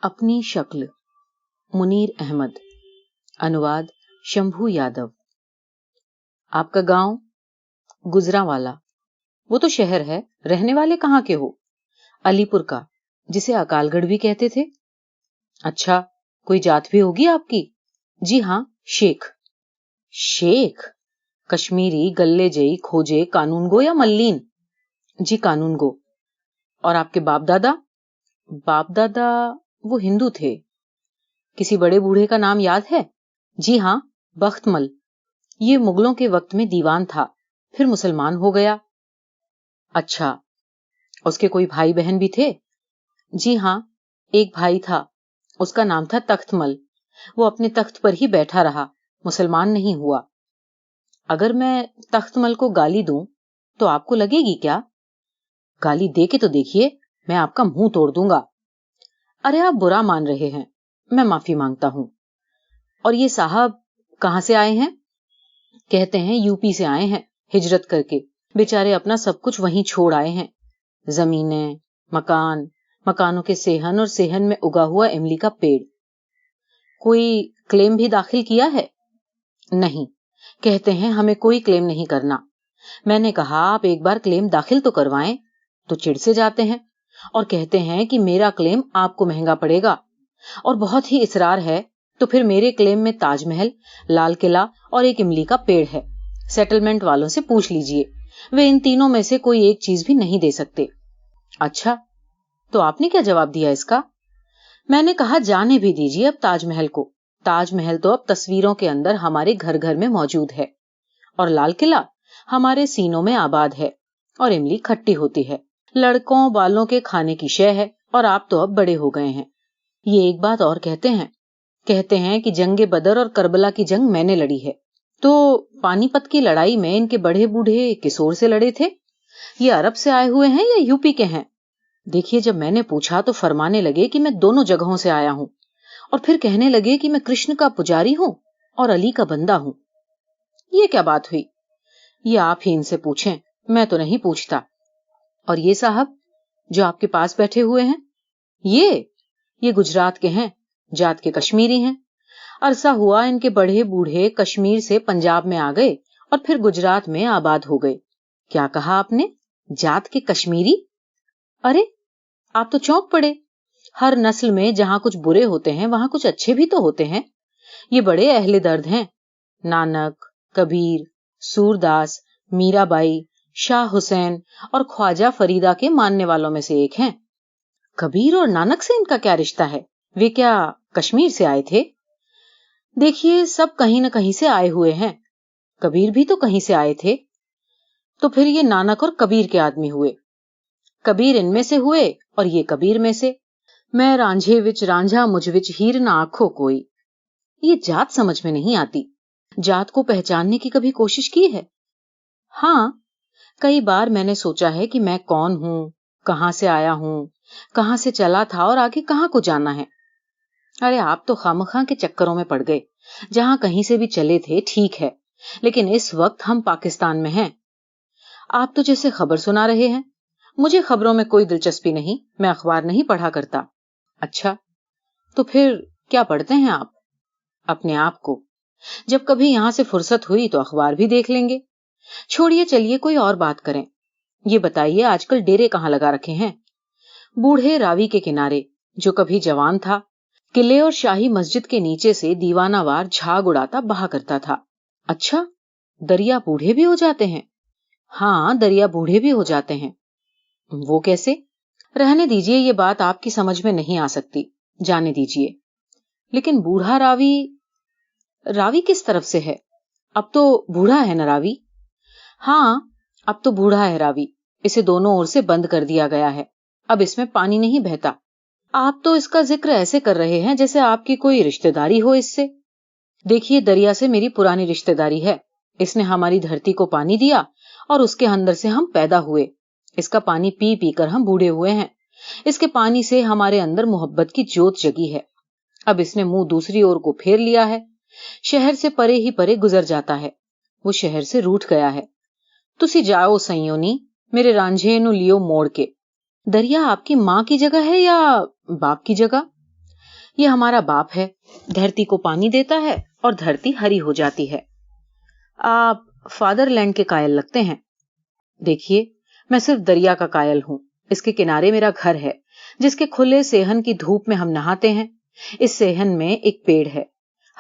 अपनी शक्ल मुनीर अहमद। अनुवाद शंभू यादव। आपका गांव गुजरांवाला, वो तो शहर है, रहने वाले कहाँ के हो? अलीपुर का, जिसे अकालगढ़ भी कहते थे। अच्छा, कोई जात भी होगी आपकी? जी हाँ, शेख। शेख? कश्मीरी, गल्लेजई, खोजे, कानूनगो या मल्लीन? जी कानूनगो। और आपके बाप दादा? बाप दादा वो हिंदू थे। किसी बड़े बूढ़े का नाम याद है? जी हाँ, बख्तमल। ये मुगलों के वक्त में दीवान था, फिर मुसलमान हो गया। अच्छा, उसके कोई भाई बहन भी थे? जी हाँ, एक भाई था, उसका नाम था तख्तमल। वो अपने तख्त पर ही बैठा रहा, मुसलमान नहीं हुआ। अगर मैं तख्तमल को गाली दूं तो आपको लगेगी क्या? गाली दे के तो देखिए, मैं आपका मुंह तोड़ दूंगा। अरे आप बुरा मान रहे हैं, मैं माफी मांगता हूं। और ये साहब कहां से आए हैं? कहते हैं यूपी से आए हैं, हिजरत करके। बेचारे अपना सब कुछ वहीं छोड़ आए हैं। जमीनें, मकान, मकानों के सेहन और सेहन में उगा हुआ इमली का पेड़। कोई क्लेम भी दाखिल किया है? नहीं, कहते हैं हमें कोई क्लेम नहीं करना। मैंने कहा आप एक बार क्लेम दाखिल तो करवाएं, तो चिढ़ से जाते हैं और कहते हैं कि मेरा क्लेम आपको महंगा पड़ेगा। और बहुत ही इसरार है तो फिर मेरे क्लेम में ताजमहल, लाल किला और एक इमली का पेड़ है। सेटलमेंट वालों से पूछ लीजिए, वे इन तीनों में से कोई एक चीज भी नहीं दे सकते। अच्छा, तो आपने क्या जवाब दिया इसका? मैंने कहा जाने भी दीजिए अब ताजमहल को। ताजमहल तो अब तस्वीरों के अंदर हमारे घर घर में मौजूद है, और लाल किला हमारे सीनों में आबाद है, और इमली खट्टी होती है, लड़कों बालों के खाने की शय है, और आप तो अब बड़े हो गए हैं। ये एक बात और कहते हैं कि जंगे बदर और करबला की जंग मैंने लड़ी है। तो पानीपत की लड़ाई में इनके बड़े बूढ़े किस ओर से लड़े थे? ये अरब से आए हुए हैं या यूपी के हैं? देखिए, जब मैंने पूछा तो फरमाने लगे कि मैं दोनों जगहों से आया हूं, और फिर कहने लगे कि मैं कृष्ण का पुजारी हूं और अली का बंदा हूं। ये क्या बात हुई? ये आप ही इनसे पूछें, मैं तो नहीं पूछता। और ये साहब जो आपके पास बैठे हुए हैं, ये गुजरात के हैं, जात के कश्मीरी हैं। अरसा हुआ इनके बड़े बूढ़े कश्मीर से पंजाब में आ गए और फिर गुजरात में आबाद हो गए। क्या कहा आपने? जात के कश्मीरी? अरे आप तो चौंक पड़े। हर नस्ल में जहां कुछ बुरे होते हैं वहां कुछ अच्छे भी तो होते हैं। ये बड़े अहले दर्द हैं। नानक, कबीर, सूरदास, मीराबाई, शाह हुसैन और ख्वाजा फरीदा के मानने वालों में से एक हैं। कबीर और नानक से इनका क्या रिश्ता है? वे क्या कश्मीर से आए थे? देखिए, सब कहीं न कहीं से आए हुए हैं। कबीर भी तो कहीं से आए थे। तो फिर ये नानक और कबीर के आदमी हुए। कबीर इनमें से हुए और ये कबीर में से। मैं रांझे विच रांझा मुझ विच हीर ना आखो कोई। ये जात समझ में नहीं आती। जात को पहचानने की कभी कोशिश की है? हाँ, कई बार मैंने सोचा है कि मैं कौन हूं, कहां से आया हूं, कहां से चला था और आगे कहां को जाना है। अरे आप तो खामखा के चक्करों में पड़ गए। जहां कहीं से भी चले थे ठीक है, लेकिन इस वक्त हम पाकिस्तान में हैं। आप तो जैसे खबर सुना रहे हैं। मुझे खबरों में कोई दिलचस्पी नहीं, मैं अखबार नहीं पढ़ा करता। अच्छा, तो फिर क्या पढ़ते हैं आप? अपने आप को। जब कभी यहां से फुर्सत हुई तो अखबार भी देख लेंगे। छोड़िए, चलिए कोई और बात करें। ये बताइए आजकल डेरे कहाँ लगा रखे हैं? बूढ़े रावी के किनारे, जो कभी जवान था, किले और शाही मस्जिद के नीचे से दीवानावार झाग उड़ाता बहा करता था। अच्छा, दरिया बूढ़े भी हो जाते हैं? हाँ, दरिया बूढ़े भी हो जाते हैं। वो कैसे? रहने दीजिए, ये बात आपकी समझ में नहीं आ सकती, जाने दीजिए। लेकिन बूढ़ा रावी, रावी किस तरफ से है? अब तो बूढ़ा है ना रावी? हाँ, अब तो बूढ़ा है रावी। इसे दोनों ओर से बंद कर दिया गया है। अब इसमें पानी नहीं बहता। आप तो इसका जिक्र ऐसे कर रहे हैं जैसे आपकी कोई रिश्तेदारी हो इससे। देखिए, दरिया से मेरी पुरानी रिश्तेदारी है। इसने हमारी धरती को पानी दिया और उसके अंदर से हम पैदा हुए। इसका पानी पी पी कर हम बूढ़े हुए हैं। इसके पानी से हमारे अंदर मोहब्बत की जोत जगी है। अब इसने मुंह दूसरी ओर को फेर लिया है। शहर से परे ही परे गुजर जाता है। वो शहर से रूठ गया है। तुसी जाओ सयोनी, मेरे रांझे नु लियो मोड़ के। दरिया आपकी माँ की जगह है या बाप की जगह? یہ ہمارا باپ ہے، دھرتی کو پانی دیتا ہے اور دھرتی ہری ہو جاتی ہے۔ آپ فادر لینڈ کے قائل لگتے ہیں۔ دیکھیے، میں صرف دریا کا قائل ہوں۔ اس کے کنارے میرا گھر ہے، جس کے کھلے صحن کی دھوپ میں ہم نہاتے ہیں۔ اس صحن میں ایک پیڑ ہے،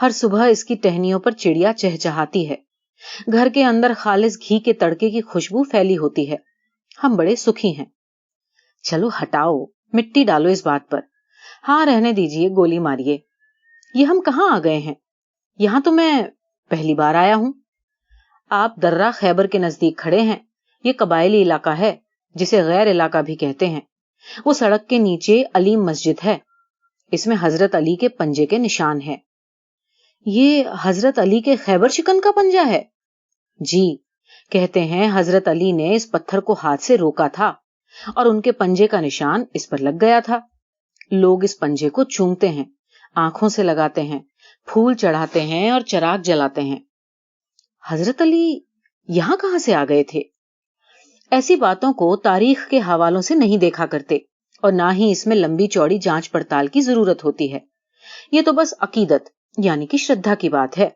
ہر صبح اس کی ٹہنیوں پر چڑیا چہچہاتی ہے۔ گھر کے اندر خالص گھی کے تڑکے کی خوشبو پھیلی ہوتی ہے۔ ہم بڑے سکھی ہیں۔ چلو ہٹاؤ، مٹی ڈالو اس بات پر۔ ہاں رہنے دیجئے، گولی ماریے۔ یہ ہم کہاں آ گئے ہیں؟ یہاں تو میں پہلی بار آیا ہوں۔ آپ درہ خیبر کے نزدیک کھڑے ہیں۔ یہ قبائلی علاقہ ہے، جسے غیر علاقہ بھی کہتے ہیں۔ وہ سڑک کے نیچے علیم مسجد ہے، اس میں حضرت علی کے پنجے کے نشان ہے۔ یہ حضرت علی کے خیبر شکن کا پنجہ ہے؟ جی، کہتے ہیں حضرت علی نے اس پتھر کو ہاتھ سے روکا تھا اور ان کے پنجے کا نشان اس پر لگ گیا تھا۔ لوگ اس پنجے کو چومتے ہیں، آنکھوں سے لگاتے ہیں، پھول چڑھاتے ہیں اور چراغ جلاتے ہیں۔ حضرت علی یہاں کہاں سے آ گئے تھے؟ ایسی باتوں کو تاریخ کے حوالوں سے نہیں دیکھا کرتے، اور نہ ہی اس میں لمبی چوڑی جانچ پڑتال کی ضرورت ہوتی ہے۔ یہ تو بس عقیدت یعنی کہ شردھا کی بات ہے۔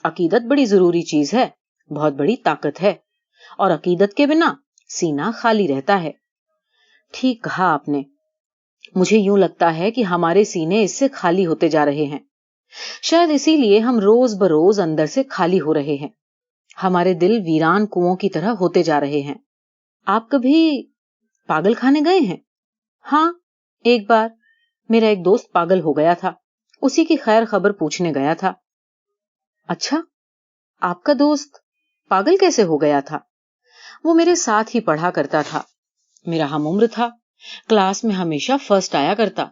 عقیدت بڑی ضروری چیز ہے، بہت بڑی طاقت ہے، اور عقیدت کے بنا سینہ خالی رہتا ہے۔ ٹھیک کہا آپ نے۔ مجھے یوں لگتا ہے کہ ہمارے سینے اس سے خالی ہوتے جا رہے ہیں۔ شاید اسی لیے ہم روز بروز اندر سے خالی ہو رہے ہیں۔ ہمارے دل ویران کنووں کی طرح ہوتے جا رہے ہیں۔ آپ کبھی پاگل خانے گئے ہیں؟ ہاں، ایک بار میرا ایک دوست پاگل ہو گیا تھا، اسی کی خیر خبر پوچھنے گیا تھا۔ اچھا، آپ کا دوست پاگل کیسے ہو گیا تھا؟ وہ میرے ساتھ ہی پڑھا کرتا تھا، میرا ہم عمر تھا، کلاس میں ہمیشہ فرسٹ آیا کرتا۔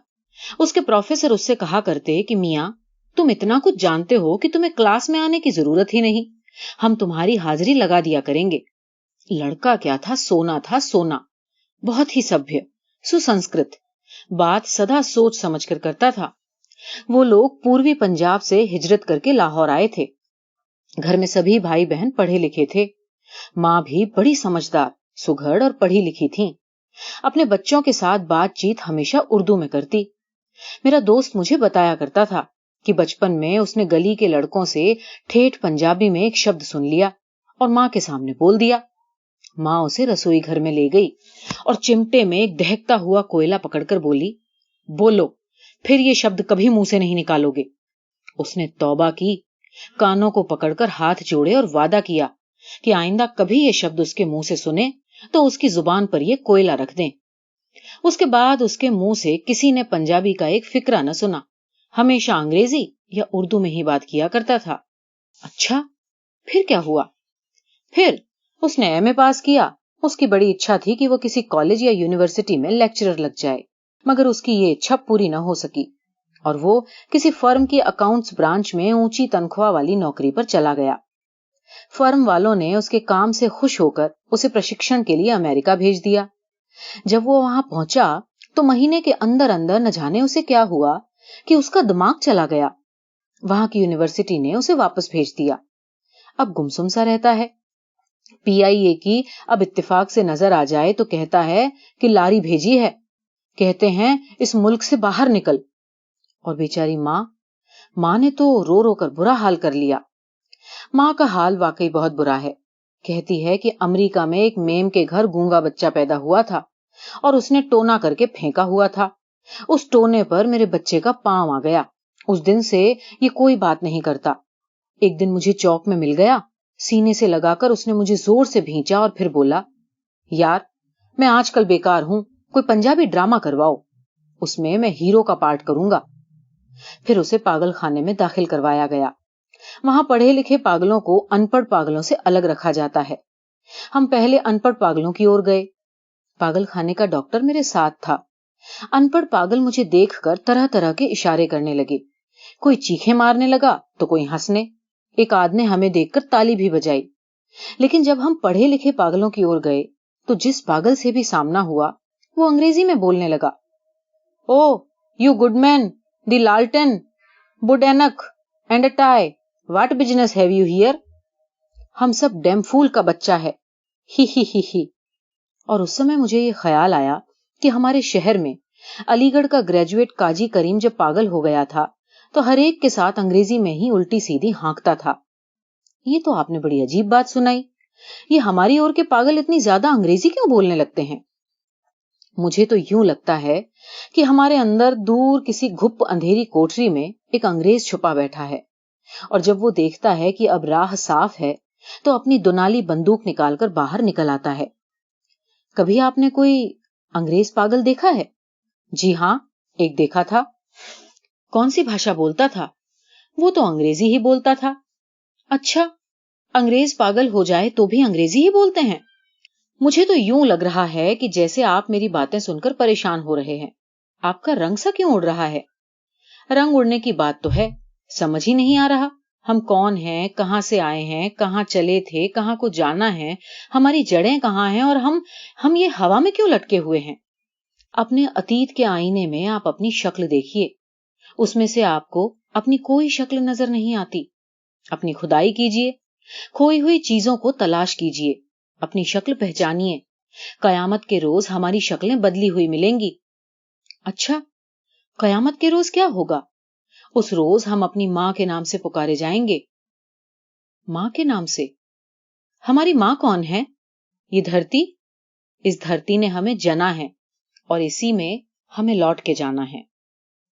اس کے پروفیسر اس سے کہا کرتے کہ میاں، تم اتنا کچھ جانتے ہو کہ تمہیں کلاس میں آنے کی ضرورت ہی نہیں، ہم تمہاری حاضری لگا دیا کریں گے۔ لڑکا کیا تھا، سونا تھا، سونا، بہت ہی سبھیہ، سسنسکرت، بات سدا سوچ سمجھ کر کرتا تھا۔ وہ لوگ پوروی پنجاب سے ہجرت کر کے لاہور آئے تھے۔ گھر میں سبھی بھائی بہن پڑھے لکھے تھے، ماں بھی بڑی سمجھدار، سگھڑ اور پڑھی لکھی تھیں۔ اپنے بچوں کے ساتھ بات چیت ہمیشہ اردو میں کرتی۔ میرا دوست مجھے بتایا کرتا تھا کہ بچپن میں اس نے گلی کے لڑکوں سے ٹھیٹھ پنجابی میں ایک شبد سن لیا اور ماں کے سامنے بول دیا۔ ماں اسے رسوئی گھر میں لے گئی اور چمٹے میں ایک دہکتا ہوا کوئلہ پکڑ کر بولی، بولو، پھر یہ شبد کبھی منہ سے نہیں نکالو گے۔ اس نے توبہ کی، کانوں کو پکڑ کر ہاتھ جوڑے اور وعدہ کیا کہ آئندہ کبھی یہ شبد اس کے منہ سے سنے تو اس کی زبان پر یہ کوئلہ رکھ دیں۔ اس کے بعد اس کے منہ سے کسی نے پنجابی کا ایک فقرہ نہ سنا، ہمیشہ انگریزی یا اردو میں ہی بات کیا کرتا تھا۔ اچھا، پھر کیا ہوا؟ پھر اس نے ایم اے پاس کیا۔ اس کی بڑی اچھا تھی کہ وہ کسی کالج یا یونیورسٹی میں لیکچرر لگ جائے، مگر اس کی یہ اچھا پوری نہ ہو سکی اور وہ کسی فرم کی اکاؤنٹس برانچ میں اونچی تنخواہ والی نوکری پر چلا گیا۔ فرم والوں نے اس کے کام سے خوش ہو کر اسے پرشکشن کے لیے امریکہ بھیج دیا۔ جب وہ وہاں پہنچا تو مہینے کے اندر اندر نہ جانے اسے کیا ہوا کہ اس کا دماغ چلا گیا۔ وہاں کی یونیورسٹی نے اسے واپس بھیج دیا۔ اب گمسم سا رہتا ہے۔ پی آئی اے کی اب اتفاق سے نظر آ جائے تو کہتا ہے کہ لاری بھیجی ہے، کہتے ہیں اس ملک سے باہر نکل۔ اور بیچاری ماں نے تو رو رو کر برا حال کر لیا۔ ماں کا حال واقعی بہت برا ہے۔ کہتی ہے کہ امریکہ میں ایک میم کے گھر گونگا بچہ پیدا ہوا تھا اور اس نے ٹونا کر کے پھینکا ہوا تھا۔ اس ٹونے پر میرے بچے کا پاؤں آ گیا۔ اس دن سے یہ کوئی بات نہیں کرتا۔ ایک دن مجھے چوک میں مل گیا، سینے سے لگا کر اس نے مجھے زور سے بھینچا اور پھر بولا، یار میں آج کل بیکار ہوں، کوئی پنجابی ڈرامہ کرواؤ، اس میں ہیرو کا پارٹ کروں گا۔ پھر اسے پاگل خانے میں داخل کروایا گیا۔ وہاں پڑھے لکھے پاگلوں کو ان پڑھ پاگلوں سے الگ رکھا جاتا ہے۔ ہم پہلے ان پڑھ پاگلوں کی اور گئے۔ پاگل خانے کا ڈاکٹر میرے ساتھ تھا۔ ان پڑھ پاگل مجھے دیکھ کر طرح طرح کے اشارے کرنے لگے، کوئی چیخیں مارنے لگا تو کوئی ہنسنے، ایک آدھ نے ہمیں دیکھ کر تالی بھی بجائی۔ لیکن جب ہم پڑھے لکھے پاگلوں کی اور گئے تو جس پاگل سے بھی سامنا ہوا وہ انگریزی میں بولنے لگا، oh you good man, the لالٹن، بوڈ اینک and a tie, what business have you here? ہم سب ڈیم فول کا بچہ ہے، ہی ہی ہی ہی۔ اور اس سمے مجھے یہ خیال آیا کہ ہمارے شہر میں علی گढ़ کا ग्रेजुएट काजी करीम जब पागल हो गया था तो हर एक के साथ अंग्रेजी में ही उल्टी सीधी हाँकता था। ये तो आपने बड़ी अजीब बात सुनाई। ये हमारी ओर के पागल इतनी ज्यादा अंग्रेजी क्यों बोलने लगते हैं? मुझे तो यूं लगता है कि हमारे अंदर दूर किसी गुप्त अंधेरी कोठरी में एक अंग्रेज छुपा बैठा है, और जब वो देखता है कि अब राह साफ है तो अपनी दुनाली बंदूक निकालकर बाहर निकल आता है। कभी आपने कोई अंग्रेज पागल देखा है? जी हाँ, एक देखा था। कौन सी भाषा बोलता था? वो तो अंग्रेजी ही बोलता था। अच्छा, अंग्रेज पागल हो जाए तो भी अंग्रेजी ही बोलते हैं? मुझे तो यूं लग रहा है कि जैसे आप मेरी बातें सुनकर परेशान हो रहे हैं। आपका रंग सा क्यों उड़ रहा है? रंग उड़ने की बात तो है, समझ ही नहीं आ रहा हम कौन हैं, कहां से आए हैं, कहां चले थे, कहां को जाना है, हमारी जड़ें कहां हैं, और हम ये हवा में क्यों लटके हुए हैं? अपने अतीत के आईने में आप अपनी शक्ल देखिए, उसमें से आपको अपनी कोई शक्ल नजर नहीं आती। अपनी खुदाई कीजिए, खोई हुई चीजों को तलाश कीजिए, अपनी शक्ल पहचानिए। कयामत के रोज हमारी शक्लें बदली हुई मिलेंगी। अच्छा, कयामत के रोज क्या होगा? उस रोज हम अपनी मां के नाम से पुकारे जाएंगे। मां के नाम से? हमारी मां कौन है? ये धरती। इस धरती ने हमें जना है और इसी में हमें लौट के जाना है।